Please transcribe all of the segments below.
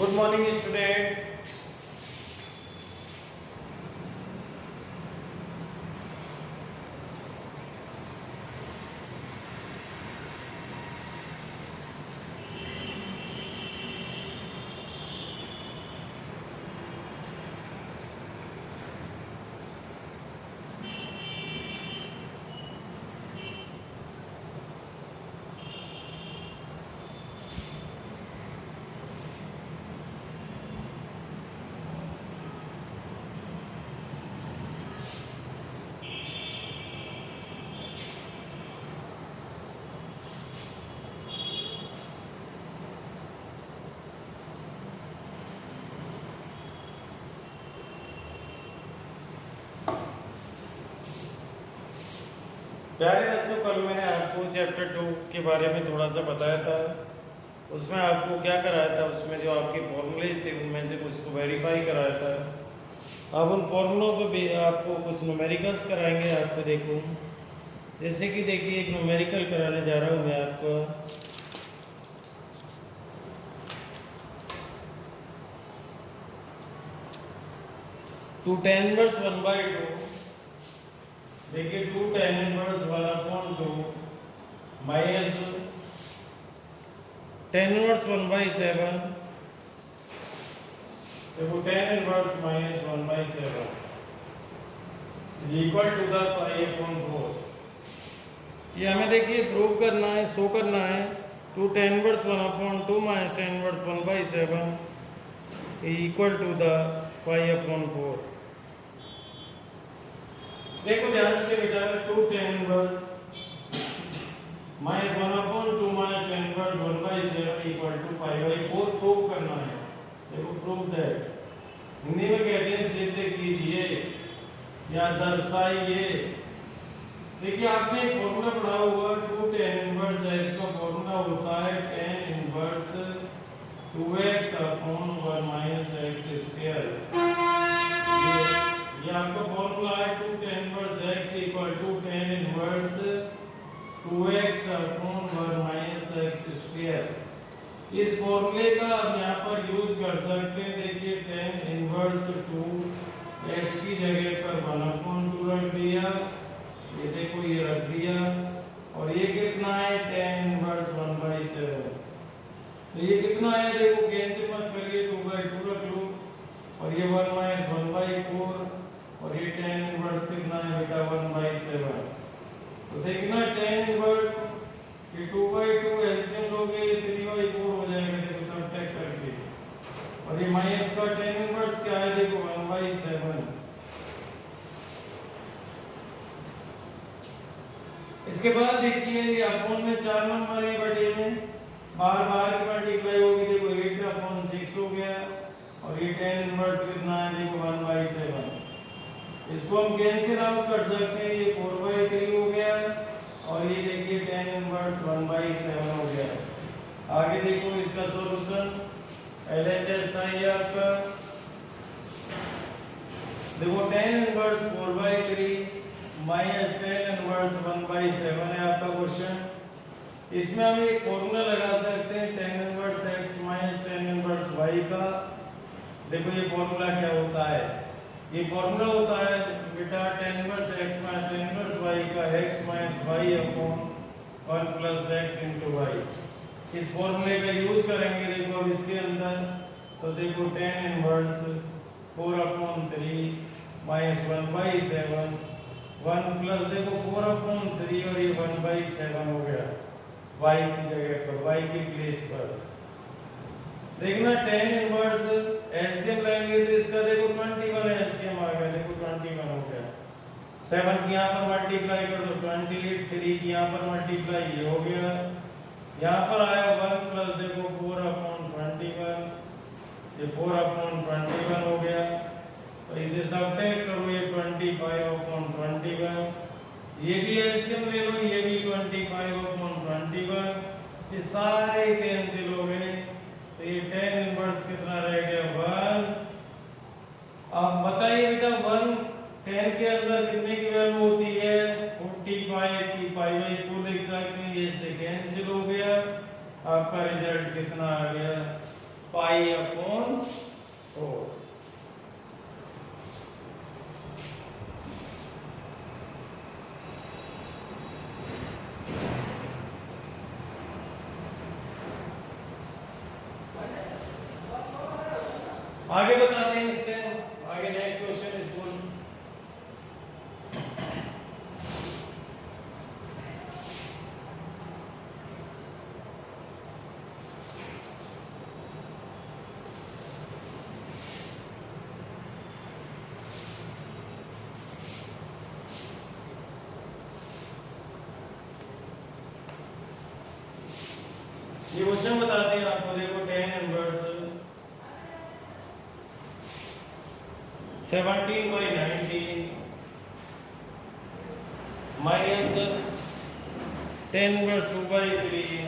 Good morning, student. प्यारे बच्चों, कल मैंने आपको चैप्टर 2 के बारे में थोड़ा सा बताया था। उसमें आपको क्या कराया था, उसमें जो आपके फॉर्मूले थे उनमें से कुछ को वेरीफाई कराया था। अब उन फॉर्मूलों को भी आपको कुछ न्यूमेरिकल्स कराएंगे। आपको देखो, जैसे कि देखिए एक न्यूमेरिकल कराने जा रहा हूँ मैं आपको। टू टेन इनवर्स 1/2, देखिए 2 tan inverse 1/2 minus tan inverse 1/7, देखो tan inverse minus 1/7 is equal to the पाई/4। ये हमें देखिए प्रूव करना है, शो करना है। 2 tan inverse 1/2 minus tan inverse 1/7 is equal to the पाई/4। देखो ध्यान से बेटा, 2 tan inverse minus 1/2 minus tan inverse 1/7 equal to पाई/4 प्रूव करना है। देखो प्रूव दैट, हिंदी में कहते हैं सिद्ध कीजिए या दर्शाइए। देखिए आपने एक फॉर्मूला पढ़ा होगा, 2 tan इनवर्स x का फॉर्मूला होता है tan inverse 2x/1 minus x square. ये आपका फॉर्मूला है 2 tan inverse x equal to tan inverse 2x/1 minus x square. इस फॉर्मूले का हम यहाँ पर यूज कर सकते हैं। देखिए tan इनवर्स 2x की जगह पर 1/2 रख दिया, ये देखो ये रख दिया, और ये कितना है tan इनवर्स 1/7। तो ये कितना है, देखो कैंसिल मत करिए, 2/2 रख लो, और ये 1 माइनस 1/4, और ये tan इनवर्स कितना है बेटा 1/7। तो देखना tan इनवर्स ये 2/2 एलसीएम लोगे, ये 3/4 हो जाएगा, देखो सब्ट्रैक्ट करके, और ये माइनस का tan इनवर्स क्या है, देखो 1/7। इसके बाद देखिए ये अपॉन में 4 नंबर है बटे में, बार बार की मल्टीप्लाई होगी, देखो 8/6 हो गया, और ये tan इनवर्स कितना है, देखो 1/7। इसको हम कैंसिल आउट कर सकते हैं, ये 4/3 हो गया, और ये देखिए tan इनवर्स 1/7 हो गया। आगे देखो इसका सॉल्यूशन, LHS था ये आपका, देखो tan inverse 4/3 minus tan inverse 1/7 है आपका क्वेश्चन। इसमें हम एक फॉर्मूला लगा सकते हैं tan inverse x minus tan inverse y का। देखो ये फॉर्मूला क्या होता है, ये फॉर्मूला होता है बेटा tan inverse x minus tan inverse y का x minus y upon 1 plus x into y। इस फॉर्मूले का यूज करेंगे देखो अब इसके अंदर। तो देखो tan इनवर्स 4/3 माइनस 1/7, 1 प्लस देखो 4/3, और ये 1/7 हो गया y की जगह पर, y की प्लेस पर। देखना tan इनवर्स एलसीएम लेंगे तो इसका देखो 21 एलसीएम आ गया, देखो 21 हो गया। 7 की यहाँ पर मल्टीप्लाई कर दो 28, 3 की यहाँ पर मल्टीप्लाई ये हो गया, यहाँ पर आया 1 प्लस देखो 4/21, ये 4/21 हो गया। तो इसे सब्ट्रैक्ट करो, ये 25/21, ये भी एलसीएम ले लो, ये भी 25/21, ये सारे कैंसिल हो गए। तो ये tan इनवर्स कितना रह गया 1। अब बताइए बेटा 1 tan के अंदर कितने की वैल्यू होती है, 45 की पाई/4 लिख सकते हैं, ये से कैंसिल हो गया। आपका रिजल्ट कितना आ गया पाई अपॉन 4। आगे बताते हैं इससे, आगे नेक्स्ट क्वेश्चन इज गुड। ये क्वेश्चन बताते हैं आपको, देखो 10 inverse 17/19 minus 10 inverse 2/3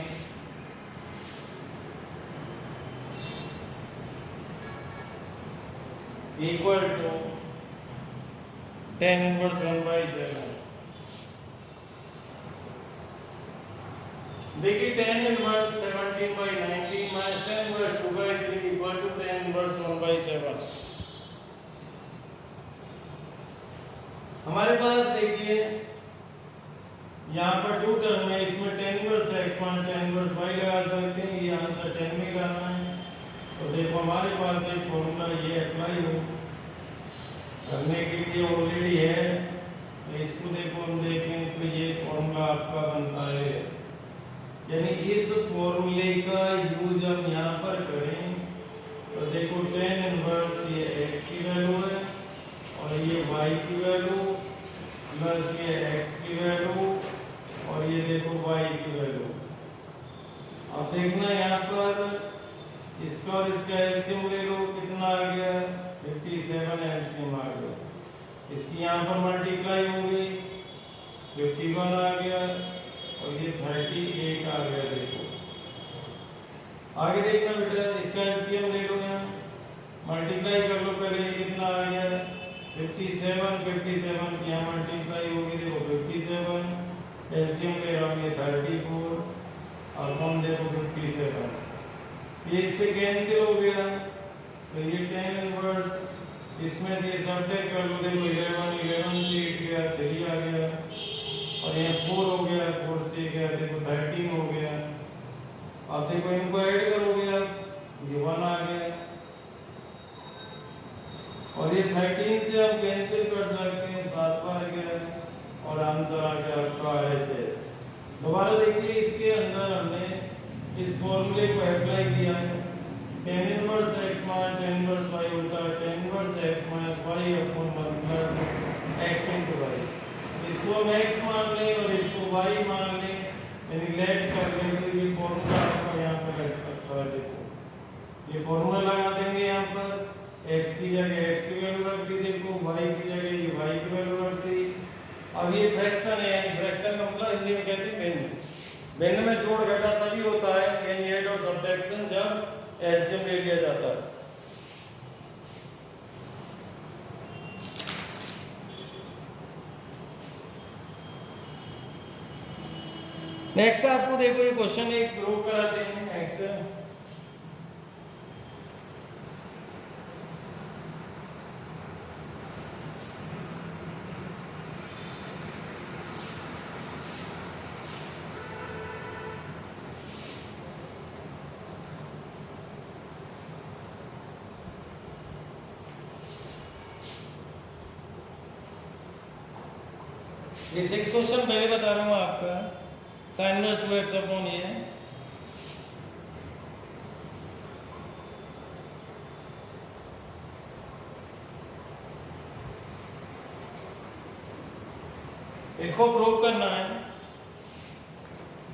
equal to 10 inverse 1/7। देखिए 10 inverse 17/19 minus 10 inverse 2/3 equal to 10 inverse 1/7। हमारे पास देखिए यहाँ पर 2 टर्म है, इसमें 10 इनवर्स x मान 10 इनवर्स y लगा सकते हैं, ये आंसर 10 में लाना है। तो देखो हमारे पास एक फॉर्मूला ये अप्लाई हो करने के लिए ऑलरेडी है, तो इसको देखो हम देखें तो ये फॉर्मूला आपका बनता है, यानी इस फॉर्मूले का यूज हम यहाँ पर करें तो देखो 10 इनवर्स ये x की वैल्यू है और ये y की वैल्यू प्लस ये x की वैल्यू और ये देखो y की वैल्यू। अब देखना यहाँ पर इसका और इसका एलसीएम ले लो, कितना आ गया 57 एलसीएम आ गया। इसकी यहाँ पर मल्टीप्लाई होंगी 51 आ गया और ये 38 आ गया। देखो आगे देखना बेटा, इसका एलसीएम ले लो, यहाँ मल्टीप्लाई कर लो पहले, ये कितना आ गया 57 की यहाँ मल्टीप्लाई होगी, देखो 57 एलसीएम ले रहा हूँ, ये 34 और कौन देखो 57, ये इससे कैंसिल हो गया तो ये 10 इनवर्स इसमें से सब्ट्रैक्ट कर लो, देखो 11 से 8 गया 3 आ गया और यहाँ 4 हो गया, 4 से गया देखो 13 हो गया। अब देखो इनको ऐड करोगे आप, ये 1 आ गया और ये 13 से हम कैंसिल कर सकते हैं, 7 बार गया और आंसर आ गया आपका RHS। दोबारा देखिए, इसके अंदर हमने इस फॉर्मूले को अप्लाई किया है, 10 इनवर्स x मान 10 इनवर्स y होता है 10 inverse x minus y upon 1 plus x into y। इसको हम x मान लें और इसको y मान लें, यानी लेट कर लें, तो ये फॉर्मूला आपका यहाँ पर लग सकता है। देखो ये फॉर्मूला लगा देंगे, यहाँ पर x की जगह x की वैल्यू रख दी, देखो y की जगह ये y की वैल्यू रख दी। अब ये फ्रैक्शन है, यानी फ्रैक्शन का मतलब हिंदी में कहते हैं भिन्न। भिन्न में जोड़ घटा तभी होता है, यानी ऐड और सब्ट्रैक्शन जब एलसीएम ले लिया जाता है। नेक्स्ट आपको देखो ये क्वेश्चन एक प्रूव कराते हैं। नेक्स्ट ये 6 क्वेश्चन पहले बता रहा हूँ आपका, sin इनवर्स 2x अपॉन ये इसको प्रूव करना है,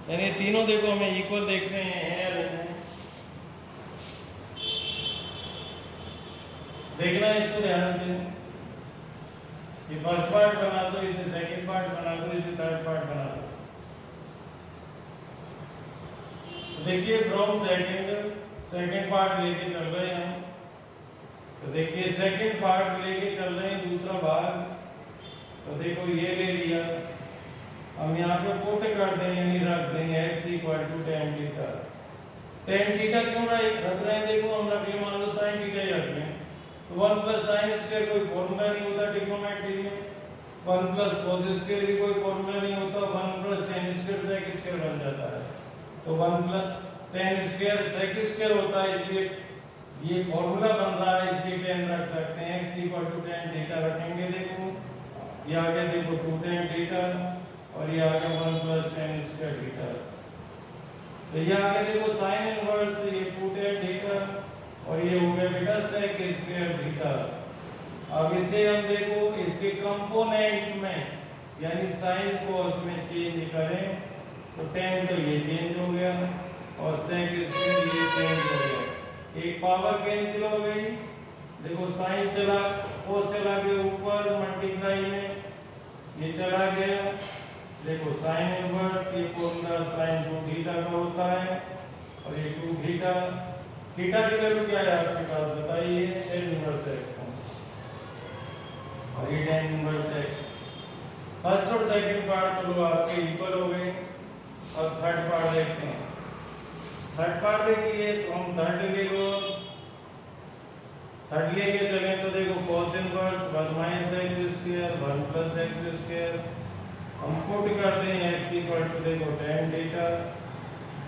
यानी तीनों देखो हमें इक्वल देखने हैं, देखना है इसको ध्यान से। ये फर्स्ट पार्ट बना दो, इसे सेकंड पार्ट बना दो, इसे थर्ड पार्ट बना दो। तो देखिए फ्रॉम सेकंड पार्ट लेके चल रहे हैं हम, तो देखिए सेकंड पार्ट लेके चल रहे हैं, दूसरा भाग। तो देखो ये ले लिया, हम यहाँ पे पुट कर दें, यानी रख दें x equal to tan theta. Tan theta क्यों रख रहे हैं, देखो हम रख लिए, मान लो साइन थीटा ही रख रहे हैं, तो 1 प्लस साइन स्क्वायर कोई फॉर्मूला नहीं होता ट्रिग्नोमेट्री में, 1 प्लस कॉस स्क्वायर भी कोई फॉर्मूला नहीं होता, 1 plus tan square sec square बन जाता है, तो 1 plus tan square sec square होता है, इसलिए ये फॉर्मूला बन रहा है, इसलिए टेन रख सकते हैं, x equal to tan theta रखेंगे, देखो ये आगे देखो 2 टेन थीटा और ये आगे 1 प्लस टेन स्क्वायर थीटा, तो ये आगे देखो साइन इनवर्स ये 2 टेन थीटा और ये हो गया बेटा सेक स्क्वायर थीटा। अब इसे हम देखो इसके कंपोनेंट्स में यानी साइन कॉस में चेंज करें तो टेन तो ये चेंज हो गया और सेक स्क्वायर ये चेंज हो गया, एक पावर कैंसिल हो गई, देखो साइन चला कॉस चला गया ऊपर मल्टीप्लाई में ये चला गया, देखो साइन इनवर्स ये फॉर्मूला साइन 2 थीटा का होता है और ये 2 थीटा, थीटा की वैल्यू क्या है आपके पास बताइए, tan इनवर्स x और ये tan इनवर्स x। फर्स्ट और सेकंड पार्ट चलो आपके इक्वल हो गए, अब थर्ड पार्ट देखते हैं। थर्ड पार्ट देखिए तो हम थर्ड ले लो, थर्ड लेके चले तो देखो cos inverse 1 minus x square 1 plus x square, हम पुट करते हैं x इक्वल टू देखो tan थीटा,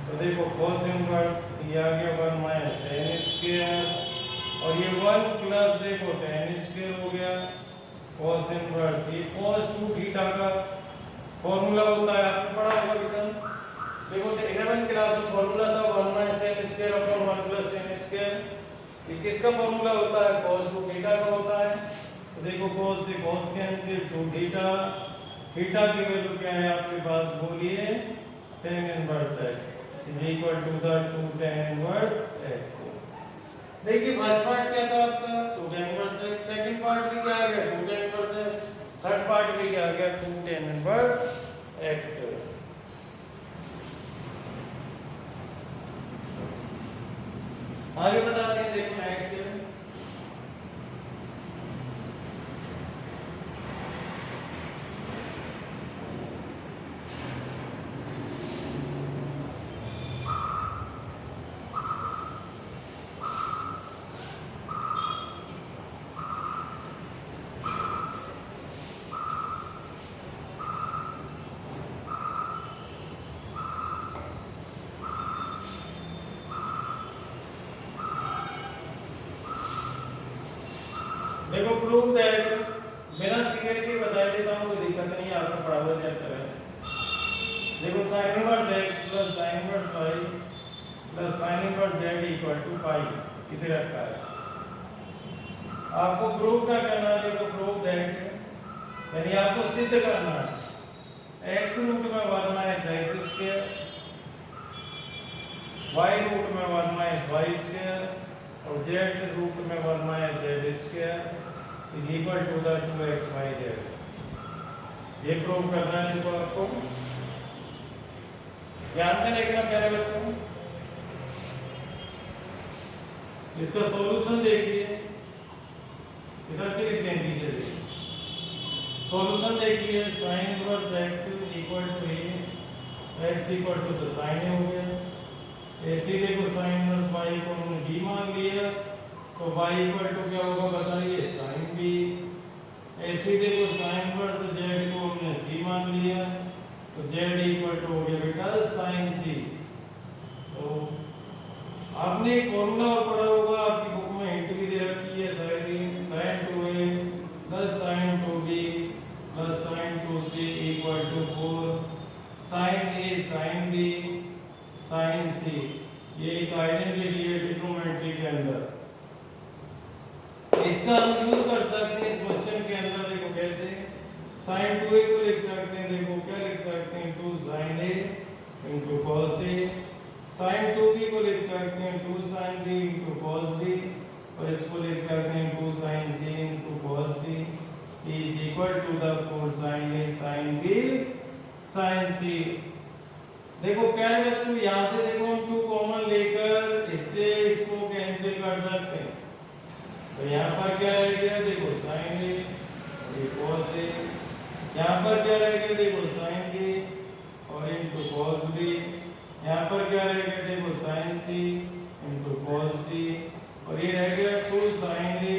तो देखो cos इनवर्स ये आ गया 1 माइनस tan स्क्वायर और ये 1 प्लस देखो tan स्क्वायर हो गया, cos इनवर्स ये cos 2 थीटा का फॉर्मूला होता है, आपने पढ़ा होगा बेटा, देखो 11th क्लास में फॉर्मूला था 1 minus tan square upon 1 plus tan square, ये किसका फॉर्मूला होता है, cos 2 थीटा का होता है, तो देखो cos से cos कैंसिल 2 थीटा, थीटा की वैल्यू क्या है आपके पास बोलिए, tan inverse x is equal to the 2 tan inverse x। देखिए फर्स्ट पार्ट क्या था आपका 2 tan inverse x, second part में क्या आ गया 2 tan inverse x, third part में क्या आ गया 2 tan इनवर्स x। आगे बताते हैं, देखो नेक्स्ट देखो प्रूव दैट, बिना सीरियल के बता देता हूं, कोई दिक्कत नहीं है, आपने पढ़ा हुआ चेक करें। देखो sin inverse x plus sin inverse y plus sin inverse z equal to pi इधर रखा है, आपको प्रूव क्या करना है, देखो प्रूव दैट यानी आपको सिद्ध करना है x रूट में 1 minus x square, y root में 1 माइनस y स्क्वायर और z रूट में 1 minus z square is equal to the 2xyz, ये प्रूव करना है तो आपको ध्यान से देखना प्यारे बच्चों। इसका सॉल्यूशन देखिए, इधर से लिख दें पीछे से, सॉल्यूशन देखिए sin inverse x equal to a, x equal to तो sin a हो गया, ऐसे देखो sin इनवर्स y को हमने b मान लिया तो y इक्वल टू क्या होगा बताइए sin b, ऐसे देखो sin इनवर्स z को हमने c मान लिया तो z इक्वल टू हो गया बेटा sin c। तो आपने एक फॉर्मूला और पढ़ा होगा, आपकी बुक में हिंट भी दे रखी है sin 2a plus sin 2b plus sin 2c equal to 4 sin a sin b sin c, ये एक आइडेंटिटी है ट्रिग्नोमेट्री के अंदर, इसका हम यूज कर सकते हैं इस क्वेश्चन के अंदर। देखो कैसे, sin 2a को लिख सकते हैं, देखो क्या लिख सकते हैं 2 sin a into cos a, sin 2b को लिख सकते हैं 2 sin b into cos b और इसको लिख सकते हैं 2 sin c into cos c is equal to the 4 sin a sin b sin c। देखो प्यारे बच्चों यहाँ से देखो हम 2 कॉमन लेकर इससे इसको कैंसिल कर सकते हैं, तो यहाँ पर क्या रह गया देखो sin a और cos a, यहाँ पर क्या रह गया देखो sin b और into cos b, यहाँ पर क्या रह गया देखो sin c इंटू कॉस सी, और ये रह गया 2 साइन ए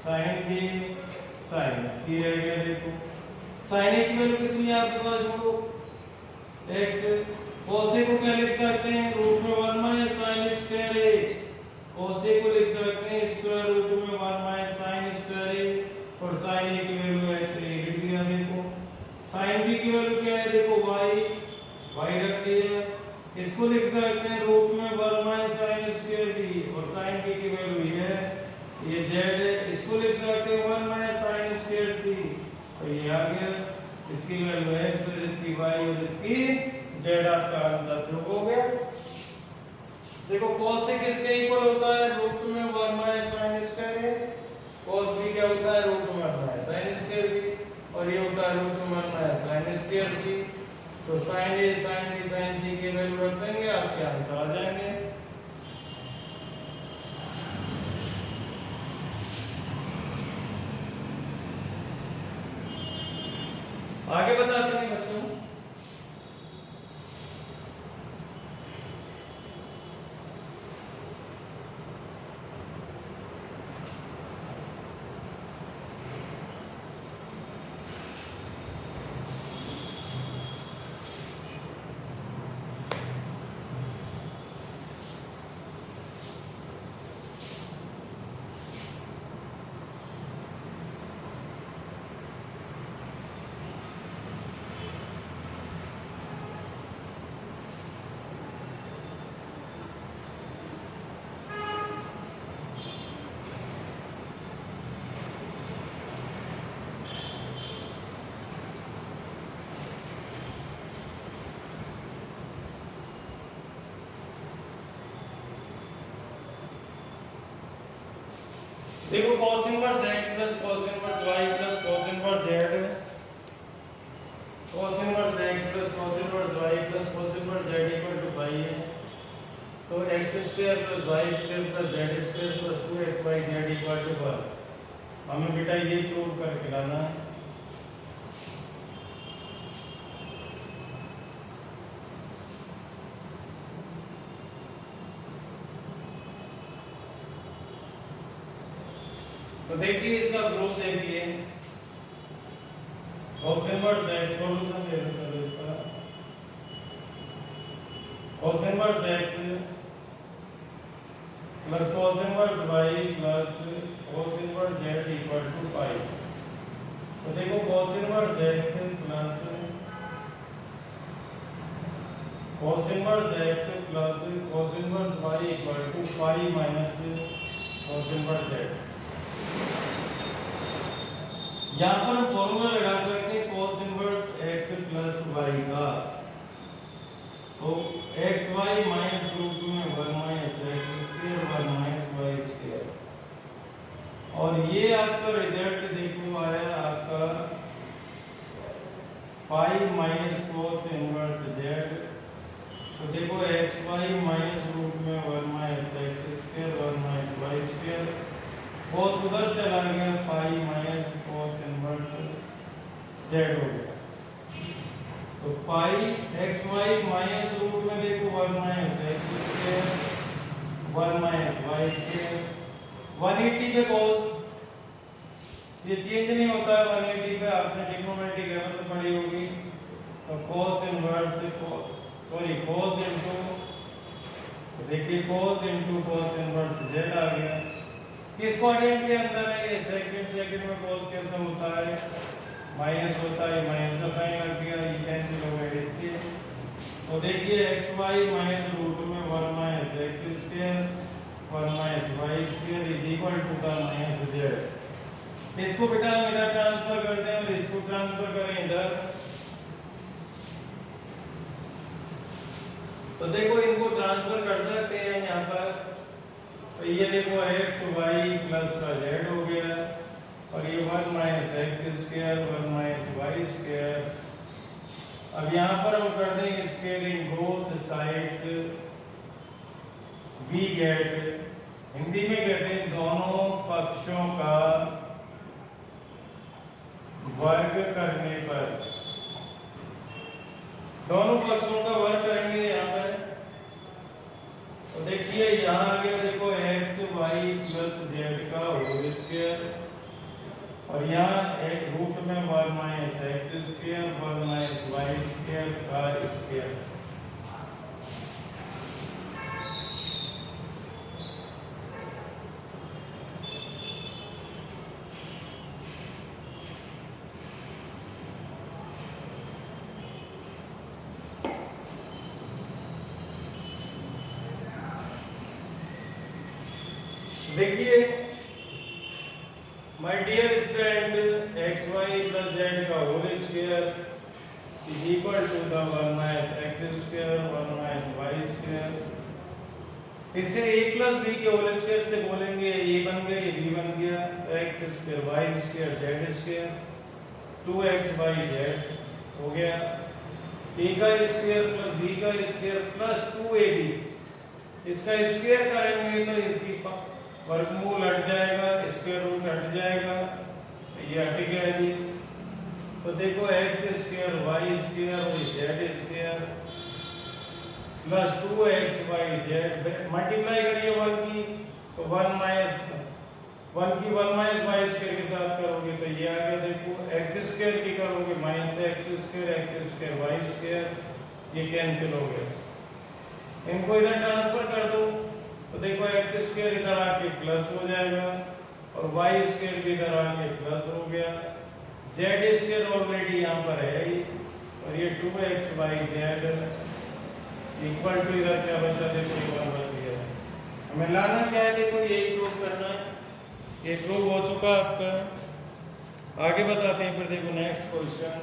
साइन बी साइन सी रह गया। देखो साइन ए की वैल्यू कितनी है आपके पास, जो x, cos ए को क्या लिख सकते हैं रूट में 1 माइनस साइन स्क्वायर ए, cos ए को लिख सकते हैं स्क्वायर रूट में 1 माइनस साइन स्क्वायर ए, और साइन ए की वैल्यू x ए लिख दिया। देखो साइन बी की वैल्यू क्या है, देखो y रख दिया, इसको लिख सकते हैं रूट में 1 माइनस साइन स्क्वायर बी, और साइन बी की वैल्यू ये z है, इसको लिख सकते हैं 1 माइनस साइन स्क्वायर सी, तो ये आ गया, इसकी वैल्यू x और इसकी y और इसकी z, आपका आंसर प्रूव हो गया। देखो cos से किसके इक्वल होता है, रूट में 1 माइनस साइन स्क्वायर है, cos b क्या होता है रूट में 1 माइनस साइन स्क्वायर b, और ये होता है रूट में 1 माइनस साइन स्क्वायर c, तो sin a sin b sin c की वैल्यू रख देंगे, आपके आंसर आ जाएंगे। आगे बताते हैं बच्चों, देखो cos inverse x plus cos inverse y plus cos inverse z, cos inverse x plus cos inverse y plus cos inverse z equal to pi है, तो x square plus y square plus z square plus 2xyz equal to 1। हमें बेटा ये prove करके लाना है। तो देखिए इसका प्रूफ देखिए, cos इनवर्स x, सॉल्यूशन ले लो चलो इसका, cos inverse x plus cos inverse y plus cos inverse z equal to pi. तो देखो cos inverse x plus cos inverse x plus cos inverse y equal to pi minus cos inverse z। यहाँ पर हम formula लगा सकते हैं cos inverse x plus y का, तो एक्स वाई माइनस रूट में 1 minus x square 1 minus y square, और ये आपका रिजल्ट देखो आया आपका pi minus cos inverse z। तो देखो एक्स वाई माइनस रूट में 1 minus x square 1 minus y square, cos उधर चला गया, pi minus cos inverse z हो गया, तो pi x y minus root में देखो 1 minus x square 1 minus y square, 180 पे cos ये चेंज नहीं होता है, 180 पे आपने ट्रिग्नोमेट्री लेवल में पढ़ी होगी, तो cos इनवर्स cos इनटू, देखिए cos into cos inverse z आ गया। किस क्वाड्रेंट के अंदर है ये, सेकंड में cos कैसे होता है, माइनस होता है, माइनस का साइन लग गया, ये कैंसिल हो गया इससे। तो देखिए एक्स वाई माइनस रूट में 1 minus x square 1 minus y square is equal to the minus z. इसको बेटा हम इधर ट्रांसफर करते हैं और इसको ट्रांसफर करें इधर, तो देखो इनको ट्रांसफर कर सकते हैं यहाँ पर, तो ये देखो एक्स वाई प्लस का जेड हो गया, और ये 1 minus x square 1 minus y square. अब यहाँ पर हम कर दें square in both sides, we get, Hindi में कहते हैं दोनों पक्षों का वर्ग करने पर, दोनों पक्षों का वर्ग करेंगे यहाँ पर, तो देखिए यहाँ और यहाँ एक रूट में 1 minus x square 1 minus y square का स्क्वायर। देखिए my dear student x y plus z का whole square is equal to the 1 minus x square 1 minus y square. इसे a प्लस b के होल स्क्वायर से बोलेंगे a बन गया ये b बन गया तो x square y square z square 2xyz हो गया। a का स्क्वायर प्लस b का स्क्वायर प्लस 2ab इसका स्क्वायर करेंगे तो इसकी वर्गमूल हट जाएगा स्क्वायर रूट हट जाएगा तो ये हट गया जी। तो देखो एक्स स्क्वायर वाई स्क्वायर और Z square plus 2xyz multiply करिए 1 की तो 1 माइनस 1 की 1 माइनस वाई स्क्वायर के साथ करोगे तो ये आ गया। देखो एक्स स्क्वायर की करोगे minus x square y square ये कैंसिल हो गया। इनको इधर ट्रांसफर कर दो तो देखो एक्स स्क्वायर इधर आके प्लस हो जाएगा और वाई स्क्वायर भी इधर आके प्लस हो गया। जेड स्क्वायर ऑलरेडी यहाँ पर है ही और ये 2xyz इक्वल टू इधर क्या बचा देखो 1 बच गया। हमें लाना क्या है देखो यही प्रूव करना है। ये प्रूव हो चुका आपका। आगे बताते हैं फिर देखो नेक्स्ट क्वेश्चन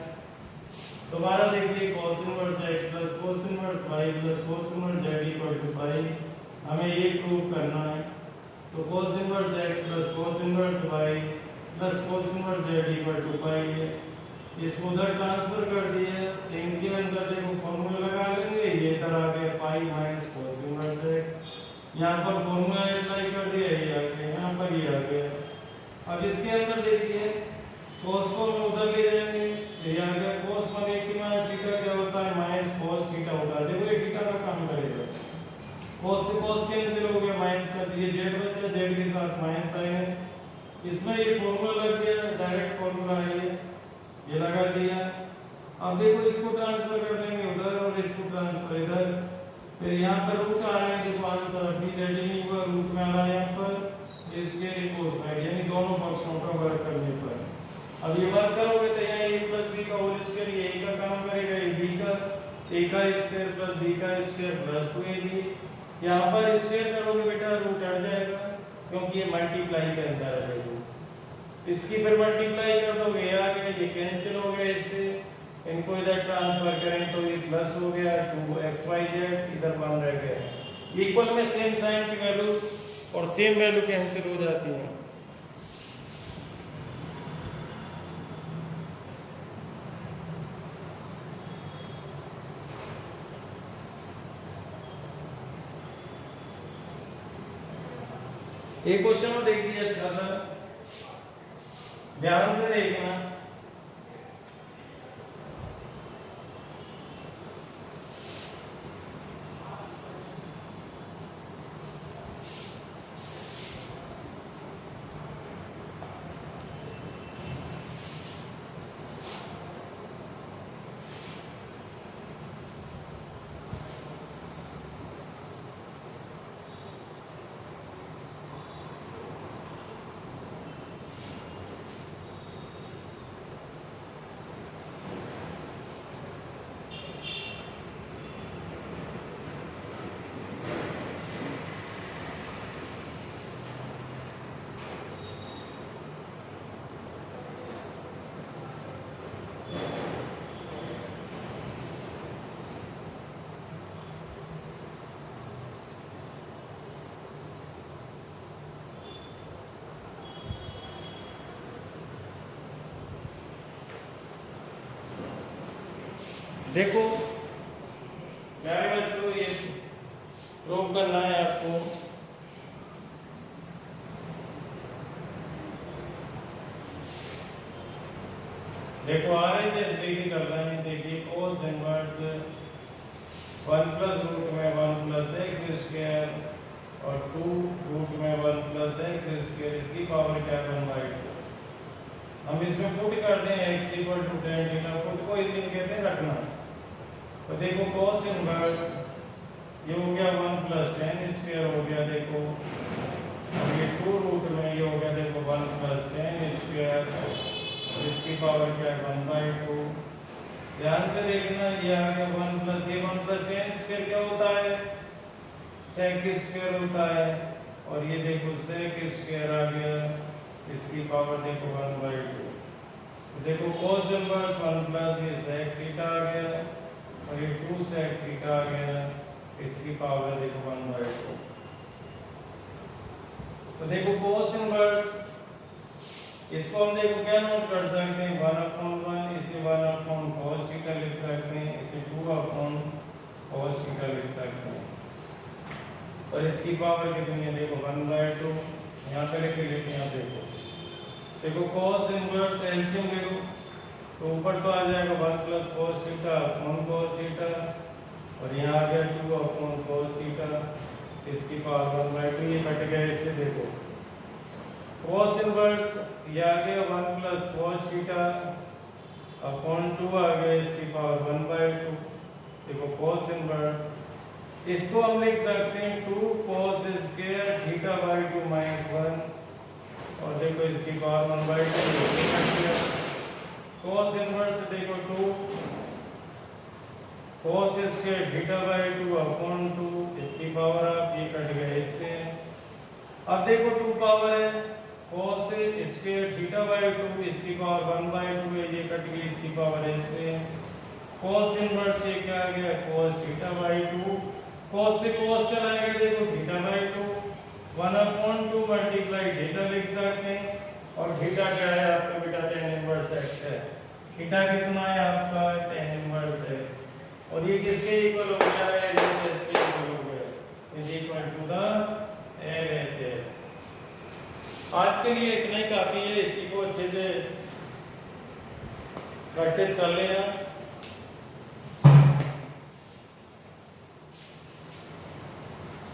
दोबारा देखिए cos inverse x plus cos inverse y plus cos inverse z equal to pi. हमें ये प्रूव करना है तो cos inverse x plus cos inverse y plus cos inverse z equal to pi है। इसको उधर ट्रांसफर कर दिए इनके अंदर देखो फॉर्मूला लगा लेंगे ये इधर आ गया pi minus cos inverse x यहाँ पर फॉर्मूला अप्लाई कर दिया ये आ गया यहाँ पर ये आ गया। अब इसके अंदर देखिए cos को हम उधर ले जाएंगे ये आ गया cos 180 माइनस थीटा क्या होता है माइनस cos थीटा होता है। देखो ये थीटा का काम करेगा cos से cos कैंसिल हो गया माइनस का तो ये z बचा z के साथ माइनस साइन है। इसमें ये फॉर्मूला लग गया डायरेक्ट फॉर्मूला है ये लगा दिया। अब देखो इसको ट्रांसफर कर देंगे उधर और इसको ट्रांसफर इधर फिर यहाँ पर रूट आ रहा है देखो आंसर अभी रेडी नहीं हुआ रूट में आ रहा है यहाँ पर इसके इक्वल साइड यानी दोनों पक्षों का वर्ग करने पर। अब ये वर्क करोगे तो यहाँ a प्लस b का होल स्क्वायर ये a का काम करेगा ये b का a का स्क्वायर प्लस b का स्क्वायर प्लस 2ab यहाँ पर स्क्वायर करोगे बेटा रूट हट जाएगा क्योंकि ये मल्टीप्लाई के अंदर है। देखो इसकी फिर मल्टीप्लाई कर दोगे ये आ गया ये कैंसिल हो गया इससे इनको इधर ट्रांसफर करें तो ये प्लस हो गया 2xyz इधर 1 रह गया। इक्वल में सेम साइन की वैल्यू और सेम वैल्यू कैंसिल हो जाती है। एक क्वेश्चन और देखिए अच्छा सा ध्यान से देखना। देखो प्यारे बच्चों ये प्रूव करना है आपको। देखो RHS लेके चल रहे हैं। देखिए cos इनवर्स 1 प्लस रूट में 1 प्लस एक्स स्क्वायर और 2 रूट में 1 प्लस एक्स स्क्वायर इसकी पावर क्या 1/2 हम इसमें पुट कर दें x equal to tan theta, put को इतनी कहते हैं रखना। तो देखो cos इनवर्स ये हो गया 1 प्लस tan स्क्वायर हो गया, देखो अब ये 2 रूट में ये हो गया, देखो 1 प्लस tan स्क्वायर, इसकी पावर क्या है 1/2। ध्यान से देखना ये आ गया 1 प्लस ये 1 प्लस tan स्क्वायर क्या होता है sec स्क्वायर होता है, और ये देखो sec स्क्वायर आ गया, इसकी पावर देखो 1/2। तो देखो cos इनवर्स 1 प्लस ये sec थीटा आ गया और ये 2 sec थीटा आ गया, इसकी पावर देखो 1/2। तो देखो cos इनवर्स इसको हम देखो क्या नोट कर सकते हैं 1/1, इसे 1/cos थीटा लिख सकते हैं, इसे 2/cos थीटा लिख सकते हैं, और इसकी पावर कितनी है देखो 1/2। यहाँ पे लिख लेते हैं, देखो cos इनवर्स एलसीएम ले लो तो ऊपर तो आ जाएगा 1 plus cos theta upon cos theta, और यहाँ आ गया 2/cos थीटा, इसकी पावर 1/2, ये कट गया इससे। देखो cos इनवर्स ये आ गया 1 प्लस cos थीटा अपॉन 2 आ गया, इसकी पावर 1/2। देखो cos इनवर्स इसको हम लिख सकते हैं 2 cos square theta by 2 minus 1, और देखो इसकी पावर 1/2। cos इनवर्स देखो 2 cos square theta by 2 upon 2, इसकी पावर आप ये कट गया इससे। अब देखो 2 पावर है cos स्क्वायर थीटा बाई 2, इसकी पावर 1/2 है, ये कट गई, इसकी पावर इससे। cos इनवर्स ये क्या आ गया cos थीटा बाई 2, cos से cos चला गया, देखो थीटा बाई 2, 1/2 मल्टीप्लाई थीटा लिख सकते हैं, और थीटा क्या है आपका बेटा tan इनवर्स x है। थीटा कितना है आपका tan इनवर्स x, और ये किसके इक्वल हो गया है LHS के इक्वल हो गया, is equal to the LHS। आज के लिए इतना ही काफी है, इसी को अच्छे से प्रैक्टिस कर लेना।